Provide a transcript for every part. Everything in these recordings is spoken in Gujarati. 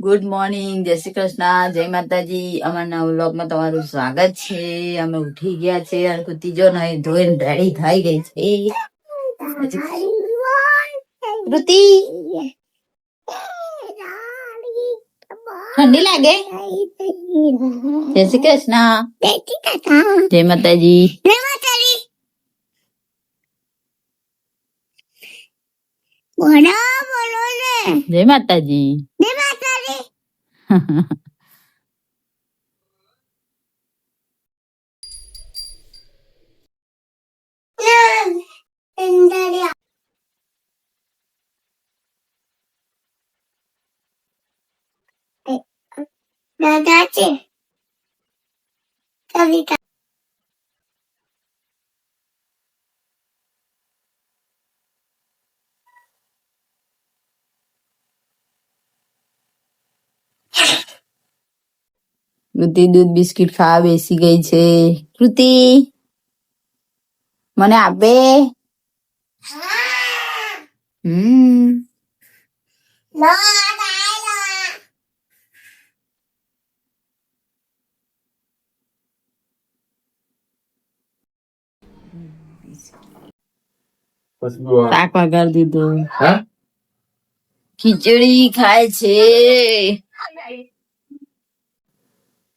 ગુડ મોર્નિંગ, જય શ્રી કૃષ્ણ, જય માતાજી. અમારા વ્લોગમાં તમારું સ્વાગત છે. અમે ઉઠી ગયા છે અને કૃતિજો નહીં ધોઈને રેડી થઈ ગઈ છે. કૃતિ ઠંડી લાગે? જય શ્રી કૃષ્ણ, જય માતાજી. જય માતાજી. દાદાજી કવિતા કૃતિ દૂધ બિસ્કિટ ખાવા બેસી ગઈ છે. કૃતિ મને આપે. શાક વઘાર દીધું. ખીચડી ખાય છે.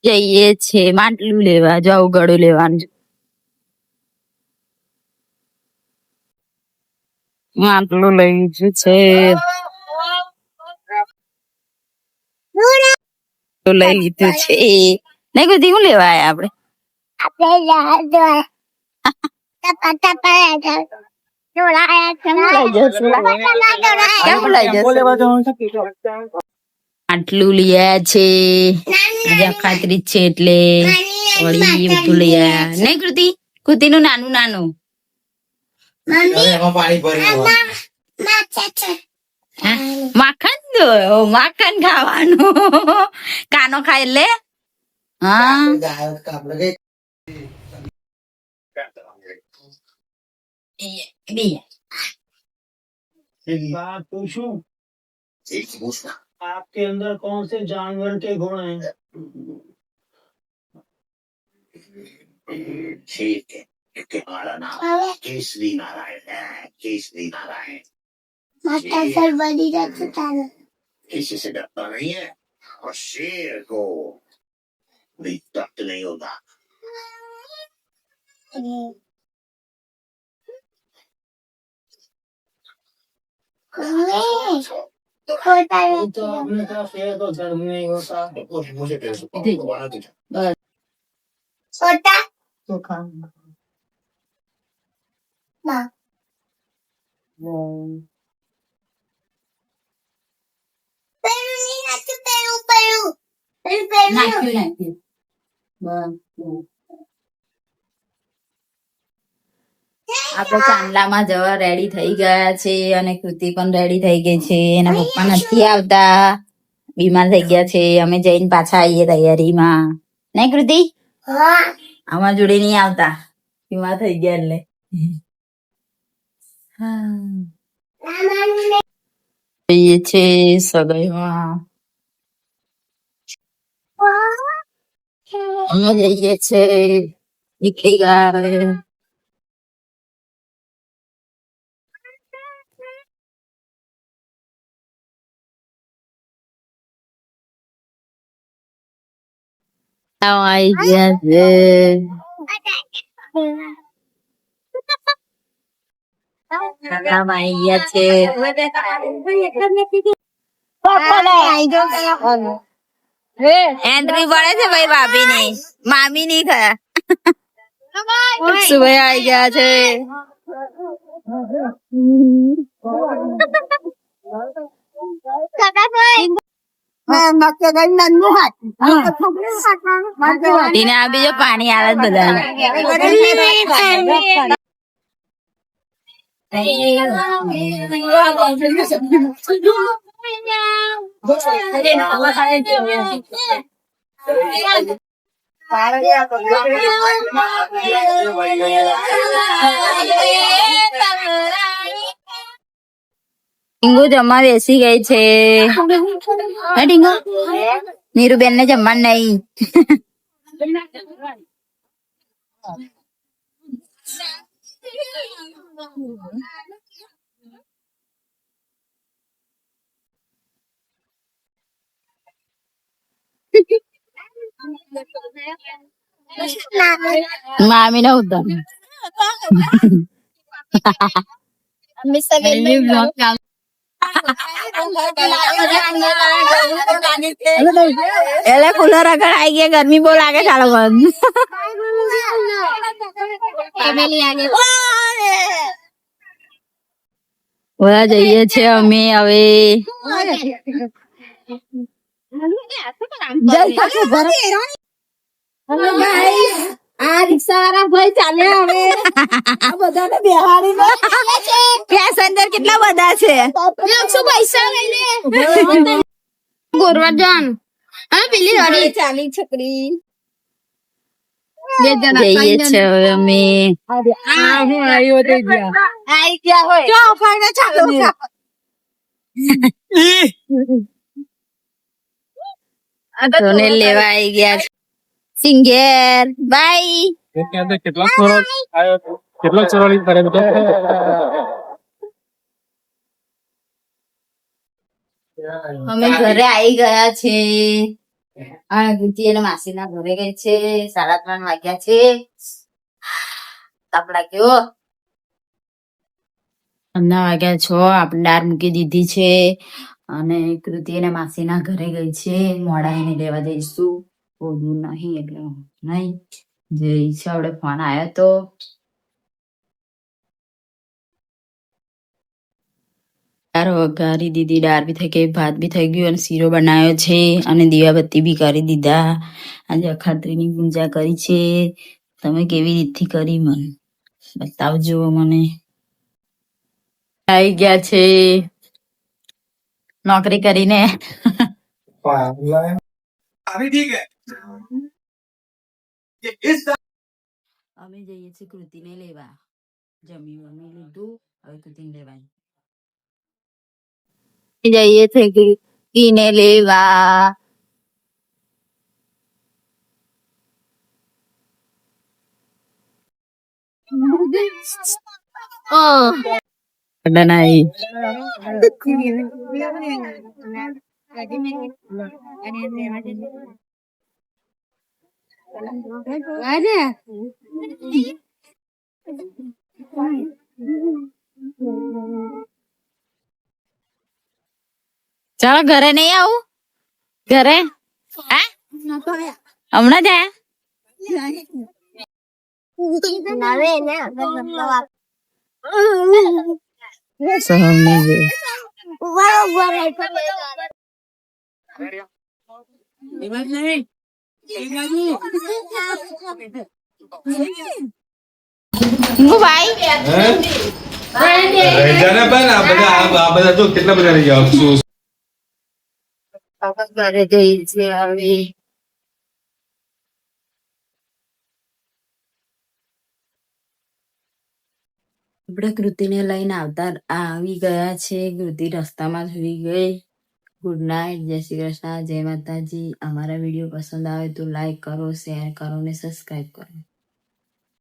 જઈએ છે માટલું લેવા. જાવ ગળું લેવાનું. માટલું લઈ છે લઈ લીધું છે. નહીં કુદી હું લેવા આયા આપડે? આટલું લઈ છે. ખાતરી છે એટલે વળી બધું લઈ આયા. નહીં કૃતિ? કૃતિ નું નાનું નાનું માખણ દો. માખણ ખાવાનું. કાનો ખાય લે. હા बात पूछूं? आपके अंदर कौन से जानवर के गुण हैं? ठीक है, क्योंकि हमारा नाम केसरी नारायण है. केसरी नारायण माता सर बड़ी रखता है. किसी से डरता नहीं है और शेर को भी दर्द नहीं होता. तो आपने कहा शेर को दर्द नहीं होता. मुझे बना दीजिए. छोटा તો ખા. ना पेरू नहीं नाचू. पेरू पेरू पेरू पेरू નાખ્યું બસ. આપડે ચાંદલામાં જવા રેડી થઈ ગયા છે અને કૃતિ પણ રેડી થઈ ગઈ છે. એના પપ્પા નથી આવતા, બીમાર થઈ ગયા છે. અમે જઈને પાછા આવીએ તૈયારીમાં. નહીં કૃતિ? हाँ આમાં જોડે નહીં આવતા, બીમાર થઈ ગયા એટલે. જઈએ છે સગાઈમાં. અમે જઈએ છે. નીકળી ગયા. આવી ગયા છે. આવી ગયા છે. એન્ટ્રી પડે છે ભાઈ ભાભી ની, મામી ની ખરા. સુભાઈ આવી ગયા છે. એને આ બીજો પાણી આવે બધા. ટીંગુ જમવા બેસી ગઈ છે. હે ટીંગુ? નીરુબેન ને જમવાનું નહીં. મામી ને ઉધર એટલે કુલર આગળ આવી ગયા. ગરમી બહુ લાગે. ચાલો બંધ. બધા જઈએ છે અમે હવે. આ રિક્ષા વાળા ભાઈ ચાલે હવે. આ બધાને બેહાડીને પેસેન્જર કેટલા બધા છે. પૈસા લઈને ગોરવર્ધન પેલી ગાડી ચાલી છોકરી. જઈએ છે હવે અમે. તોને લેવા આવી ગયા છે. સિંગેર બાય. કેટલો ચરોળી કરે અમે ઘરે આવી ગયા છે. આ ગુંજી અને માસીના ઘરે ગઈ છે. 3:30 વાગ્યા છે. તાપ લાગ્યો. 9 વાગ્યા 6. આપણે દાળ મૂકી દીધી છે અને કૃતિ અને માસીના ઘરે ગઈ છે. મોડા એને લેવા જઈશું. બહુ દૂર નહીં એટલે નહીં જઈ છે. આપણે ફોન આવ્યો તો દાળ વઘારી દીધી. દાળ બી થઈ ગઈ, ભાત બી થઈ ગયું અને શીરો બનાવ્યો છે અને દીવાબત્તી બી કરી દીધા. આજે અખાત્રીની પૂજા કરી છે. તમે કેવી રીતથી કરી મને બતાવજો. મને આવી ગયા છે નોકરી કરીને. અમે જઈએ છીએ કૃતિને લેવા. જમી લીધું, હવે કૃતિને લેવાની. જઈએ છીએ કૃતિને લેવા. ચાલો ઘરે નહીં આવું. ઘરે હમણાં કેટલા બધા રહી ગયા અફસોસ. ઘરે જઈ છે હવે. આપણે કૃતિને લઈને આવી ગયા છે. કૃતિ રસ્તામાં સુઈ ગઈ. Good night. જય શ્રી કૃષ્ણ. જય માતાજી. અમારા વિડીયો પસંદ આવે તો લાઈક કરો, શેર કરો ને સબસ્ક્રાઈબ કરો.